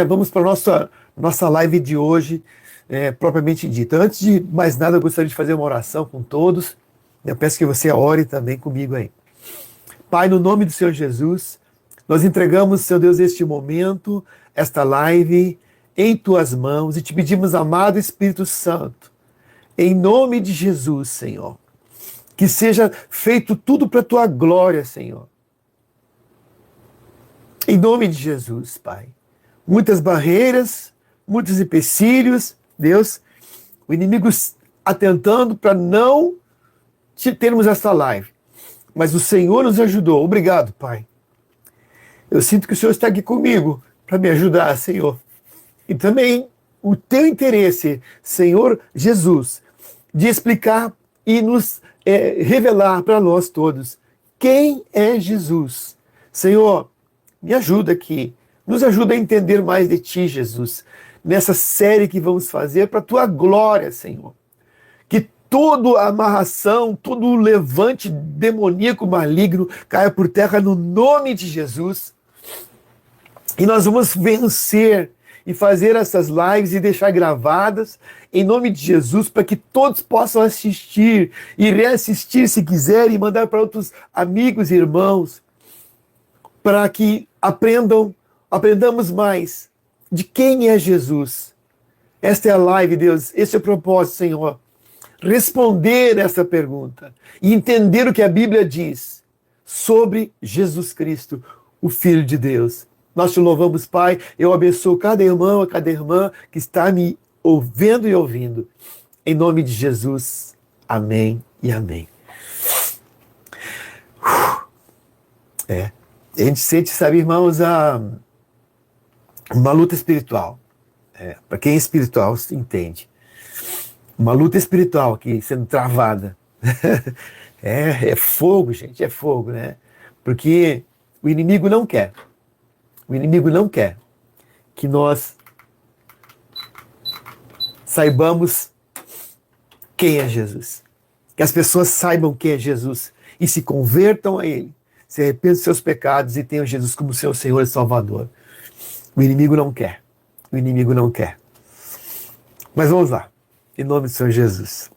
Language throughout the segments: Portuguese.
Vamos para a nossa live de hoje, propriamente dita. Antes de mais nada, eu gostaria de fazer uma oração com todos. Eu peço que você ore também comigo aí. Pai, no nome do Senhor Jesus, nós entregamos, Senhor Deus, este momento, esta live, em Tuas mãos e te pedimos, amado Espírito Santo, em nome de Jesus, Senhor, que seja feito tudo para a Tua glória, Senhor. Em nome de Jesus, Pai. Muitas barreiras, muitos empecilhos, Deus, o inimigo atentando para não termos esta live. Mas o Senhor nos ajudou. Obrigado, Pai. Eu sinto que o Senhor está aqui comigo para me ajudar, Senhor. E também o teu interesse, Senhor Jesus, de explicar e nos revelar para nós todos quem é Jesus. Senhor, me ajuda aqui. Nos ajuda a entender mais de Ti, Jesus, nessa série que vamos fazer para a Tua glória, Senhor. Que toda amarração, todo levante demoníaco maligno caia por terra no nome de Jesus. E nós vamos vencer e fazer essas lives e deixar gravadas em nome de Jesus para que todos possam assistir e reassistir se quiserem e mandar para outros amigos e irmãos para que aprendamos mais de quem é Jesus. Esta é a live, Deus, este é o propósito, Senhor. Responder essa pergunta e entender o que a Bíblia diz sobre Jesus Cristo, o Filho de Deus. Nós te louvamos, Pai. Eu abençoo cada irmão, cada irmã que está me ouvindo e ouvindo. Em nome de Jesus. Amém e amém. A gente sente, sabe, irmãos, uma luta espiritual. Para quem é espiritual, entende. Uma luta espiritual aqui sendo travada. É fogo, gente, é fogo, né? Porque o inimigo não quer. O inimigo não quer que nós saibamos quem é Jesus. Que as pessoas saibam quem é Jesus e se convertam a Ele. Se arrependam dos seus pecados e tenham Jesus como seu Senhor e Salvador. O inimigo não quer. O inimigo não quer. Mas vamos lá. Em nome do Senhor Jesus.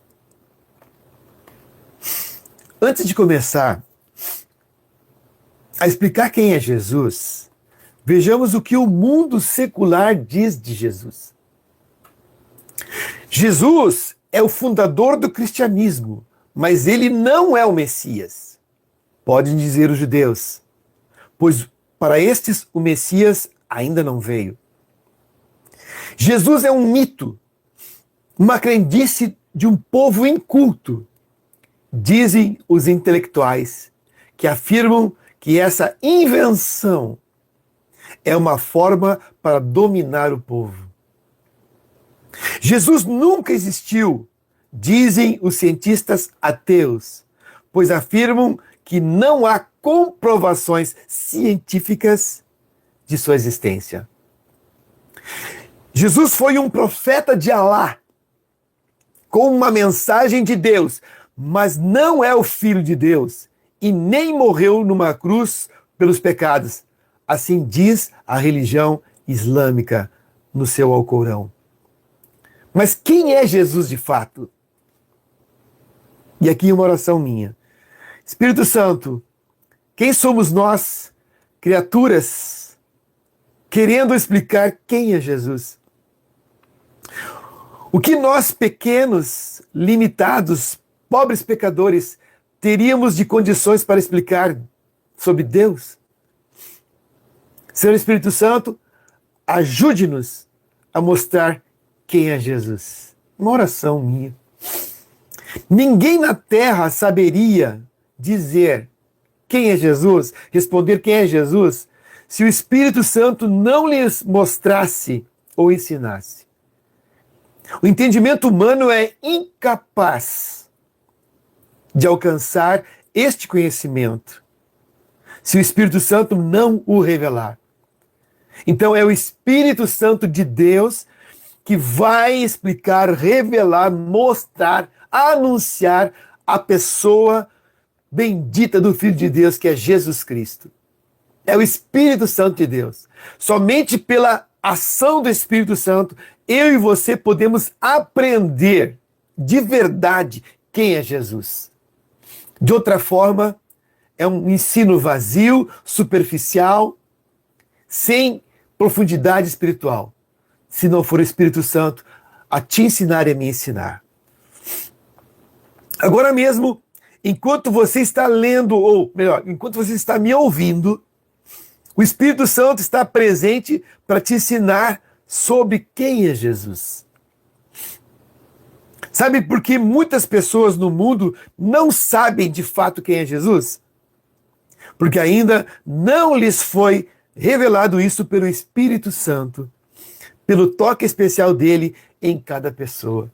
Antes de começar a explicar quem é Jesus, vejamos o que o mundo secular diz de Jesus. Jesus é o fundador do cristianismo, mas ele não é o Messias. Podem dizer os judeus, pois para estes o Messias ainda não veio. Jesus é um mito, uma crendice de um povo inculto. Dizem os intelectuais que afirmam que essa invenção é uma forma para dominar o povo. Jesus nunca existiu, dizem os cientistas ateus, pois afirmam que não há comprovações científicas de sua existência. Jesus foi um profeta de Alá, com uma mensagem de Deus, mas não é o Filho de Deus e nem morreu numa cruz pelos pecados. Assim diz a religião islâmica no seu Alcorão. Mas quem é Jesus de fato? E aqui uma oração minha. Espírito Santo, quem somos nós, criaturas, querendo explicar quem é Jesus? O que nós, pequenos, limitados, pobres pecadores, teríamos de condições para explicar sobre Deus? Senhor Espírito Santo, ajude-nos a mostrar quem é Jesus. Uma oração minha. Ninguém na terra saberia dizer quem é Jesus, responder quem é Jesus, se o Espírito Santo não lhes mostrasse ou ensinasse. O entendimento humano é incapaz de alcançar este conhecimento se o Espírito Santo não o revelar. Então é o Espírito Santo de Deus que vai explicar, revelar, mostrar, anunciar a pessoa bendita do Filho de Deus, que é Jesus Cristo. É o Espírito Santo de Deus. Somente pela ação do Espírito Santo, eu e você podemos aprender de verdade quem é Jesus. De outra forma, é um ensino vazio, superficial, sem profundidade espiritual, se não for o Espírito Santo a te ensinar e a me ensinar. Agora mesmo, enquanto você está lendo, ou melhor, enquanto você está me ouvindo, o Espírito Santo está presente para te ensinar sobre quem é Jesus. Sabe por que muitas pessoas no mundo não sabem de fato quem é Jesus? Porque ainda não lhes foi revelado isso pelo Espírito Santo, pelo toque especial dele em cada pessoa.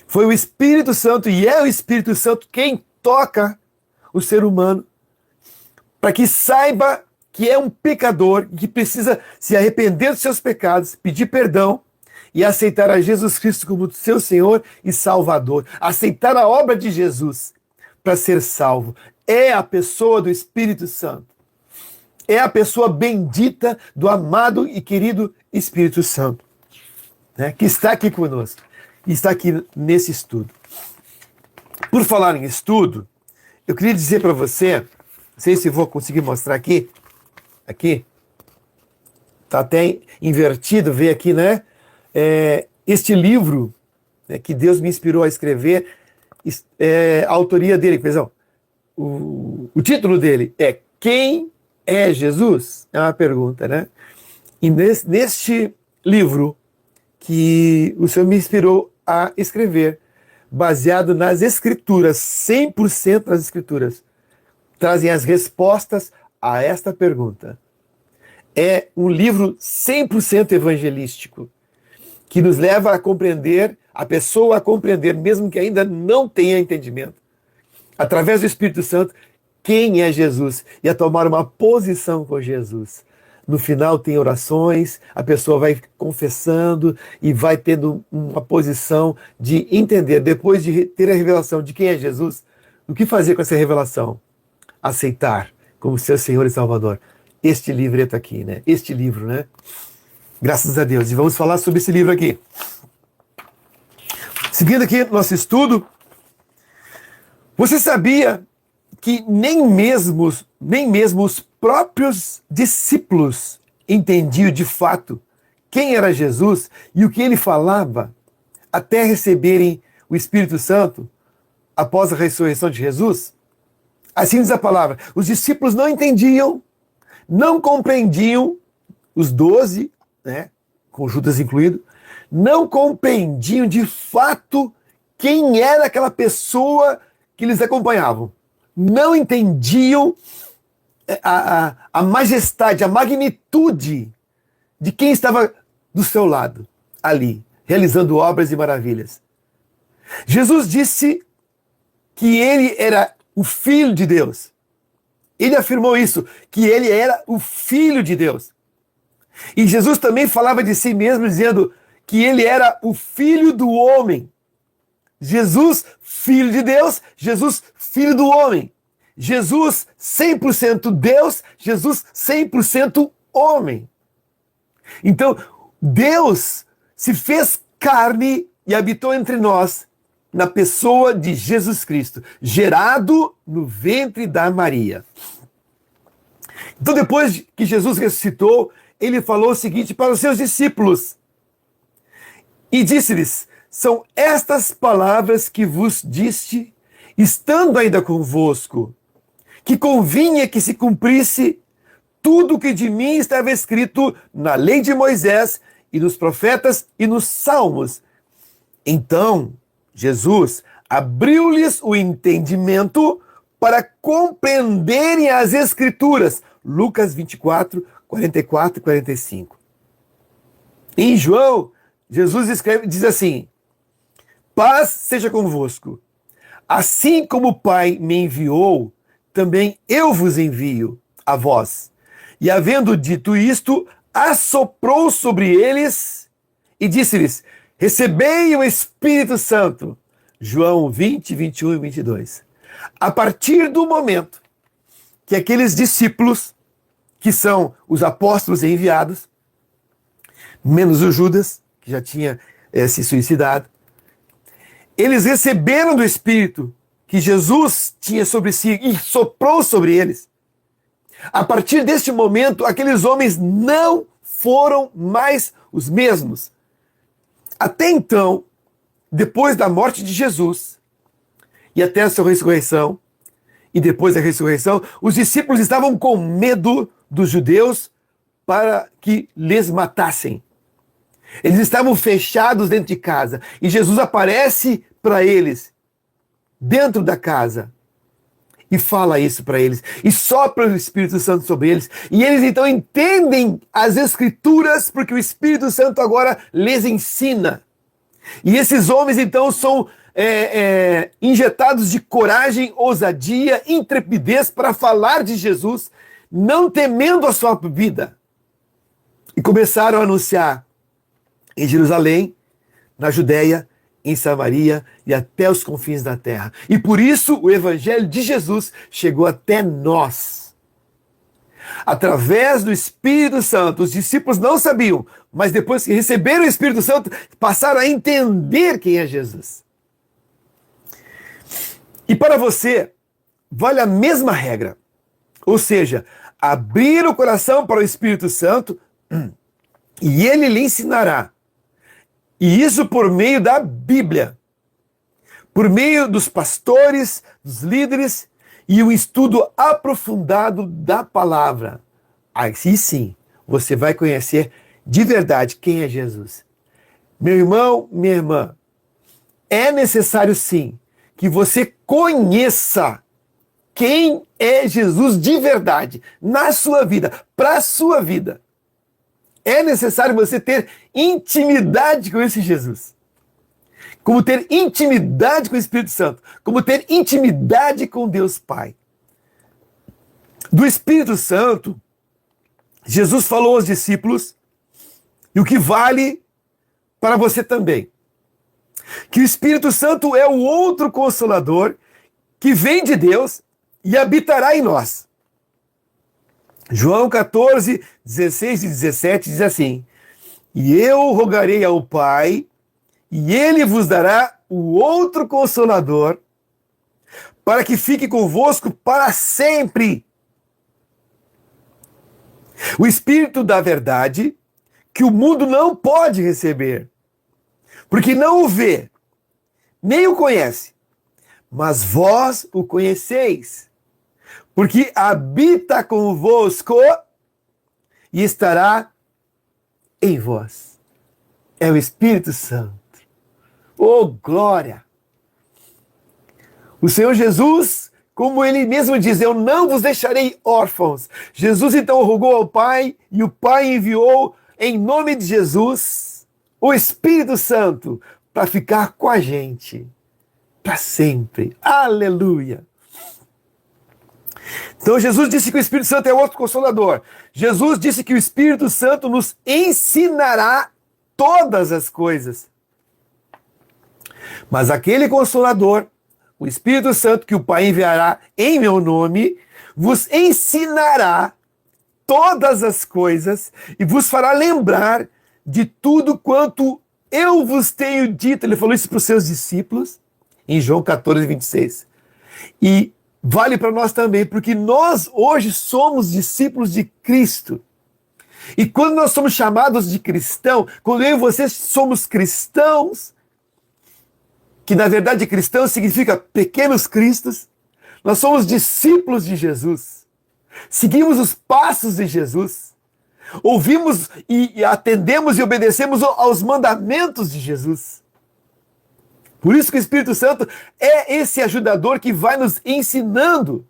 Foi o Espírito Santo e é o Espírito Santo quem toca o ser humano para que saiba que é um pecador e que precisa se arrepender dos seus pecados, pedir perdão e aceitar a Jesus Cristo como seu Senhor e Salvador. Aceitar a obra de Jesus para ser salvo. É a pessoa do Espírito Santo. É a pessoa bendita do amado e querido Espírito Santo, né, que está aqui conosco, e está aqui nesse estudo. Por falar em estudo, eu queria dizer para você, não sei se vou conseguir mostrar aqui, está até invertido, vê aqui, né? Este livro, né, que Deus me inspirou a escrever, a autoria dele, perdão, o título dele é Quem é Jesus? É uma pergunta, né? E neste livro que o Senhor me inspirou a escrever, baseado nas Escrituras, 100% nas Escrituras, trazem as respostas a esta pergunta. É um livro 100% evangelístico, que nos leva a compreender, a pessoa a compreender, mesmo que ainda não tenha entendimento, através do Espírito Santo, quem é Jesus e a tomar uma posição com Jesus. No final tem orações, a pessoa vai confessando e vai tendo uma posição de entender, depois de ter a revelação de quem é Jesus, o que fazer com essa revelação? Aceitar como seu Senhor e Salvador. Este livreto aqui, né? Este livro, né? Graças a Deus. E vamos falar sobre esse livro aqui. Seguindo aqui nosso estudo, você sabia que nem mesmo os próprios discípulos entendiam de fato quem era Jesus e o que ele falava até receberem o Espírito Santo após a ressurreição de Jesus? Assim diz a palavra. Os discípulos não entendiam, não compreendiam, os 12, né, com Judas incluído, não compreendiam de fato quem era aquela pessoa que eles acompanhavam. Não entendiam a majestade, a magnitude de quem estava do seu lado, ali, realizando obras e maravilhas. Jesus disse que ele era o Filho de Deus. Ele afirmou isso, que ele era o Filho de Deus. E Jesus também falava de si mesmo, dizendo que ele era o Filho do homem. Jesus, Filho de Deus, Jesus, Filho do homem. Jesus, 100% Deus, Jesus, 100% homem. Então, Deus se fez carne e habitou entre nós na pessoa de Jesus Cristo, gerado no ventre da Maria. Então, depois que Jesus ressuscitou, ele falou o seguinte para os seus discípulos e disse-lhes: são estas palavras que vos disse, estando ainda convosco, que convinha que se cumprisse tudo o que de mim estava escrito na lei de Moisés e nos profetas e nos salmos. Então, Jesus abriu-lhes o entendimento para compreenderem as Escrituras. Lucas 24, 44 e 45. Em João, Jesus diz assim: paz seja convosco. Assim como o Pai me enviou, também eu vos envio a vós. E havendo dito isto, assoprou sobre eles e disse-lhes: recebei o Espírito Santo. João 20, 21 e 22. A partir do momento que aqueles discípulos, que são os apóstolos enviados, menos o Judas, que já tinha se suicidado. Eles receberam do Espírito que Jesus tinha sobre si e soprou sobre eles. A partir deste momento, aqueles homens não foram mais os mesmos. Até então, depois da morte de Jesus e até a sua ressurreição, e depois da ressurreição, os discípulos estavam com medo dos judeus para que lhes matassem. Eles estavam fechados dentro de casa e Jesus aparece para eles dentro da casa e fala isso para eles e sopra o Espírito Santo sobre eles, e eles então entendem as Escrituras porque o Espírito Santo agora lhes ensina. E esses homens então são injetados de coragem, ousadia, intrepidez para falar de Jesus, não temendo a sua vida. E começaram a anunciar em Jerusalém, na Judéia, em Samaria e até os confins da terra. E por isso o Evangelho de Jesus chegou até nós. Através do Espírito Santo, os discípulos não sabiam, mas depois que receberam o Espírito Santo, passaram a entender quem é Jesus. E para você, vale a mesma regra. Ou seja, abrir o coração para o Espírito Santo e ele lhe ensinará. E isso por meio da Bíblia, por meio dos pastores, dos líderes e um estudo aprofundado da palavra. Aí sim, você vai conhecer de verdade quem é Jesus. Meu irmão, minha irmã, é necessário sim que você conheça quem é Jesus de verdade na sua vida, para a sua vida. É necessário você ter intimidade com esse Jesus. Como ter intimidade com o Espírito Santo. Como ter intimidade com Deus Pai. Do Espírito Santo, Jesus falou aos discípulos, e o que vale para você também. Que o Espírito Santo é o outro Consolador que vem de Deus e habitará em nós. João 14, 16 e 17 diz assim: e eu rogarei ao Pai, e ele vos dará o outro Consolador, para que fique convosco para sempre. O Espírito da verdade, que o mundo não pode receber, porque não o vê, nem o conhece, mas vós o conheceis, porque habita convosco e estará em vós. É o Espírito Santo. Oh, glória! O Senhor Jesus, como ele mesmo diz, eu não vos deixarei órfãos. Jesus então rogou ao Pai, e o Pai enviou, em nome de Jesus, o Espírito Santo para ficar com a gente para sempre. Aleluia! Então Jesus disse que o Espírito Santo é outro Consolador. Jesus disse que o Espírito Santo nos ensinará todas as coisas. Mas aquele Consolador, o Espírito Santo que o Pai enviará em meu nome, vos ensinará todas as coisas e vos fará lembrar de tudo quanto eu vos tenho dito. Ele falou isso para os seus discípulos em João 14, 26. E vale para nós também, porque nós hoje somos discípulos de Cristo. E quando nós somos chamados de cristão, quando eu e você somos cristãos, que na verdade cristão significa pequenos cristos, nós somos discípulos de Jesus. Seguimos os passos de Jesus. Ouvimos e atendemos e obedecemos aos mandamentos de Jesus. Por isso que o Espírito Santo é esse ajudador que vai nos ensinando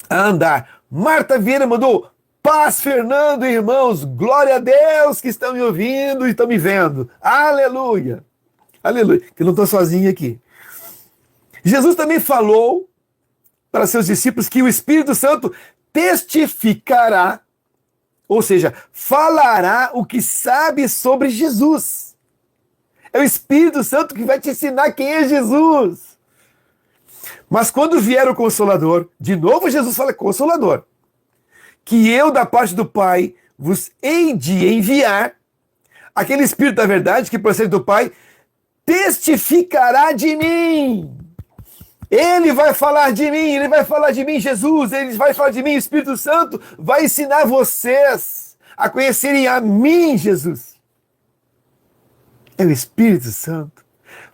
a andar. Marta Vieira mandou: paz, Fernando, irmãos, glória a Deus que estão me ouvindo e estão me vendo. Aleluia, aleluia, que eu não estou sozinho aqui. Jesus também falou para seus discípulos que o Espírito Santo testificará, ou seja, falará o que sabe sobre Jesus. É o Espírito Santo que vai te ensinar quem é Jesus. Mas quando vier o Consolador, de novo Jesus fala Consolador, que eu da parte do Pai vos hei de enviar, aquele Espírito da verdade que procede do Pai, testificará de mim. Ele vai falar de mim, ele vai falar de mim, Jesus, ele vai falar de mim, o Espírito Santo vai ensinar vocês a conhecerem a mim, Jesus. É o Espírito Santo.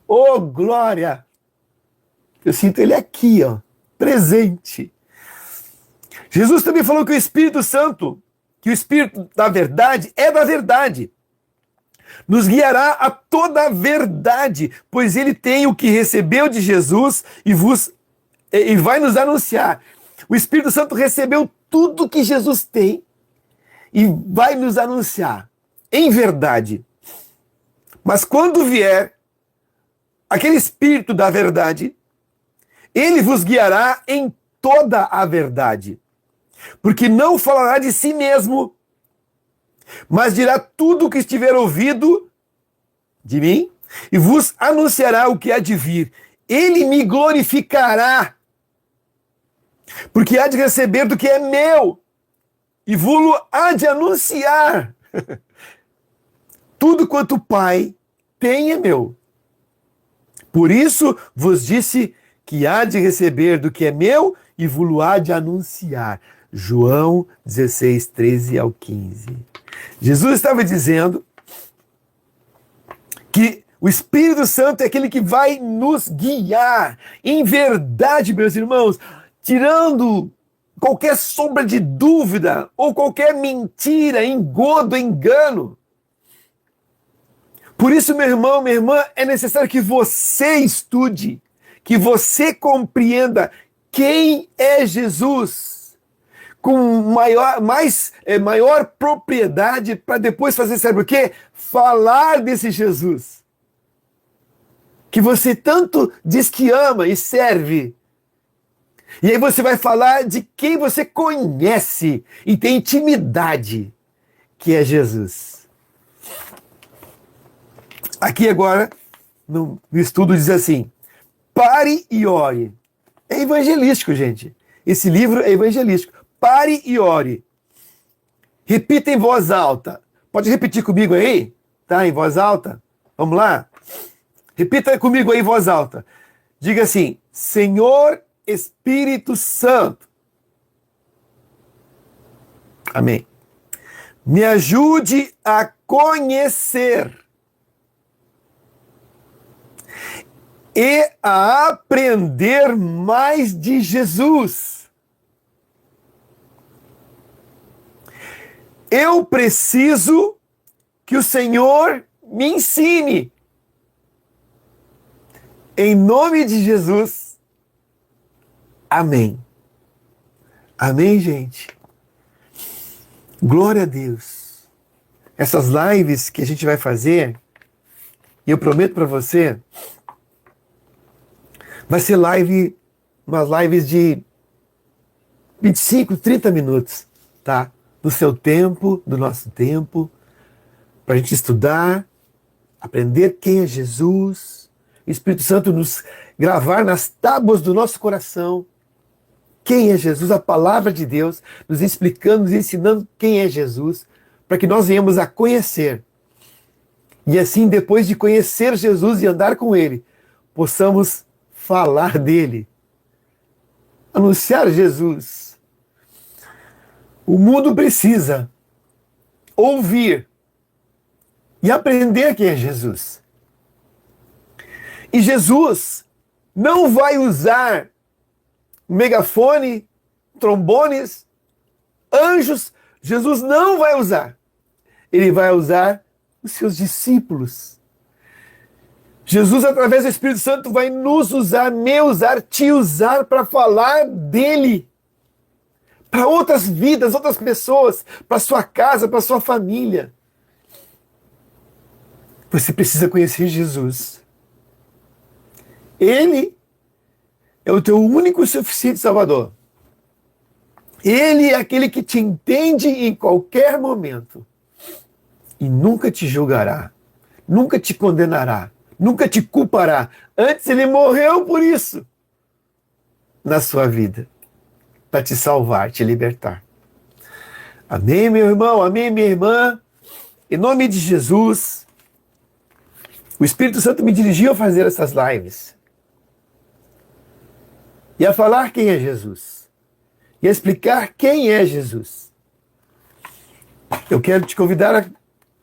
Oh, glória! Eu sinto ele aqui, ó, presente. Jesus também falou que o Espírito Santo, que o Espírito da verdade é da verdade. Nos guiará a toda a verdade, pois ele tem o que recebeu de Jesus e vai nos anunciar. O Espírito Santo recebeu tudo que Jesus tem e vai nos anunciar em verdade. Mas quando vier aquele Espírito da verdade, ele vos guiará em toda a verdade, porque não falará de si mesmo, mas dirá tudo o que estiver ouvido de mim e vos anunciará o que há de vir. Ele me glorificará, porque há de receber do que é meu e vos há de anunciar. Tudo quanto o Pai tem é meu. Por isso vos disse que há de receber do que é meu e vos há de anunciar. João 16, 13 ao 15. Jesus estava dizendo que o Espírito Santo é aquele que vai nos guiar em verdade, meus irmãos, tirando qualquer sombra de dúvida ou qualquer mentira, engodo, engano. Por isso, meu irmão, minha irmã, é necessário que você estude, que você compreenda quem é Jesus com maior propriedade para depois fazer, sabe o quê? Falar desse Jesus que você tanto diz que ama e serve. E aí você vai falar de quem você conhece e tem intimidade, que é Jesus. Aqui agora, no estudo diz assim, pare e ore. É evangelístico, gente. Esse livro é evangelístico. Pare e ore. Repita em voz alta. Pode repetir comigo aí? Tá? Em voz alta? Vamos lá? Repita comigo aí em voz alta. Diga assim, Senhor Espírito Santo. Amém. Me ajude a conhecer e a aprender mais de Jesus. Eu preciso que o Senhor me ensine. Em nome de Jesus. Amém. Amém, gente? Glória a Deus. Essas lives que a gente vai fazer, e eu prometo para você, vai ser umas lives de 25, 30 minutos, tá? Do seu tempo, do nosso tempo, para a gente estudar, aprender quem é Jesus, o Espírito Santo nos gravar nas tábuas do nosso coração quem é Jesus, a palavra de Deus, nos explicando, nos ensinando quem é Jesus, para que nós venhamos a conhecer. E assim, depois de conhecer Jesus e andar com Ele, possamos falar dele, anunciar Jesus. O mundo precisa ouvir e aprender quem é Jesus. E Jesus não vai usar megafone, trombones, anjos. Jesus não vai usar. Ele vai usar os seus discípulos. Jesus, através do Espírito Santo, vai nos usar, me usar, te usar para falar dele. Para outras vidas, outras pessoas, para sua casa, para sua família. Você precisa conhecer Jesus. Ele é o teu único e suficiente Salvador. Ele é aquele que te entende em qualquer momento. E nunca te julgará, nunca te condenará, nunca te culpará. Antes ele morreu por isso na sua vida, para te salvar, te libertar. Amém, meu irmão, amém, minha irmã. Em nome de Jesus, o Espírito Santo me dirigiu a fazer essas lives e a falar quem é Jesus e a explicar quem é Jesus. Eu quero te convidar a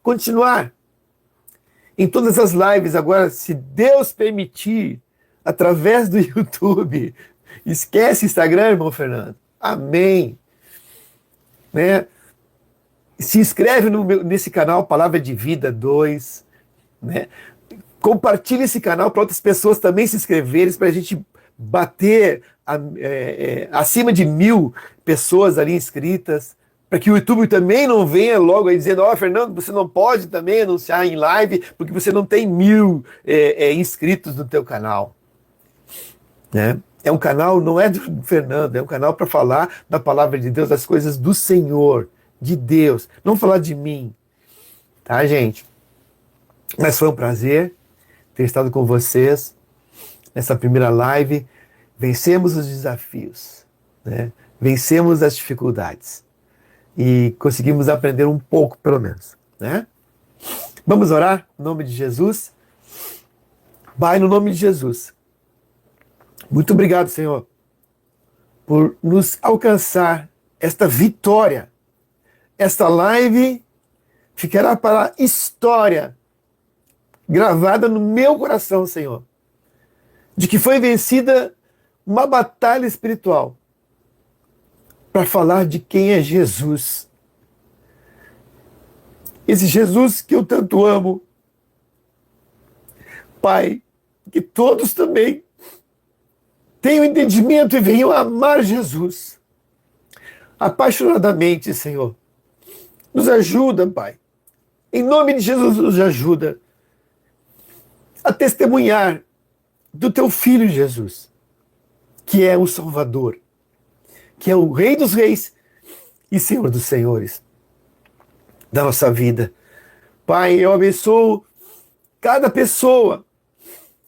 continuar em todas as lives agora, se Deus permitir, através do YouTube. Esquece Instagram, irmão Fernando. Amém. Né? Se inscreve nesse canal Palavra de Vida 2. Né? Compartilhe esse canal para outras pessoas também se inscreverem, para a gente bater acima de 1000 pessoas ali inscritas, para que o YouTube também não venha logo aí dizendo, Fernando, você não pode também anunciar em live, porque você não tem 1000 inscritos no teu canal. Né? É um canal, não é do Fernando, é um canal para falar da palavra de Deus, das coisas do Senhor, de Deus, não falar de mim. Tá, gente? Mas foi um prazer ter estado com vocês nessa primeira live. Vencemos os desafios, né? Vencemos as dificuldades e conseguimos aprender um pouco, pelo menos, né? Vamos orar em nome de Jesus? Pai, no nome de Jesus, muito obrigado, Senhor, por nos alcançar esta vitória. Esta live ficará para a história, gravada no meu coração, Senhor, de que foi vencida uma batalha espiritual para falar de quem é Jesus. Esse Jesus que eu tanto amo. Pai, que todos também tenham entendimento e venham amar Jesus apaixonadamente, Senhor. Nos ajuda, Pai. Em nome de Jesus, nos ajuda a testemunhar do Teu Filho Jesus, que é o Salvador, que é o Rei dos Reis e Senhor dos Senhores da nossa vida. Pai, eu abençoo cada pessoa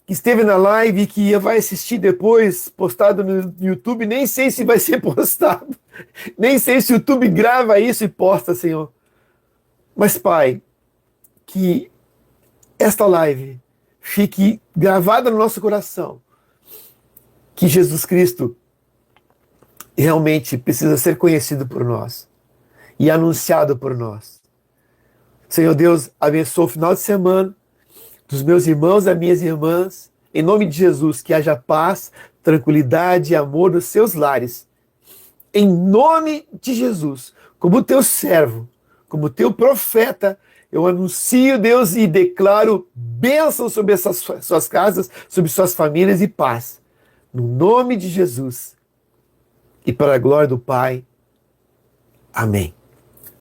que esteve na live e que vai assistir depois, postado no YouTube. Nem sei se vai ser postado, nem sei se o YouTube grava isso e posta, Senhor. Mas, Pai, que esta live fique gravada no nosso coração, que Jesus Cristo realmente precisa ser conhecido por nós e anunciado por nós. Senhor Deus, abençoa o final de semana dos meus irmãos e das minhas irmãs. Em nome de Jesus, que haja paz, tranquilidade e amor nos seus lares. Em nome de Jesus, como teu servo, como teu profeta, eu anuncio, Deus, e declaro bênção sobre essas suas casas, sobre suas famílias e paz. No nome de Jesus. E para a glória do Pai. Amém.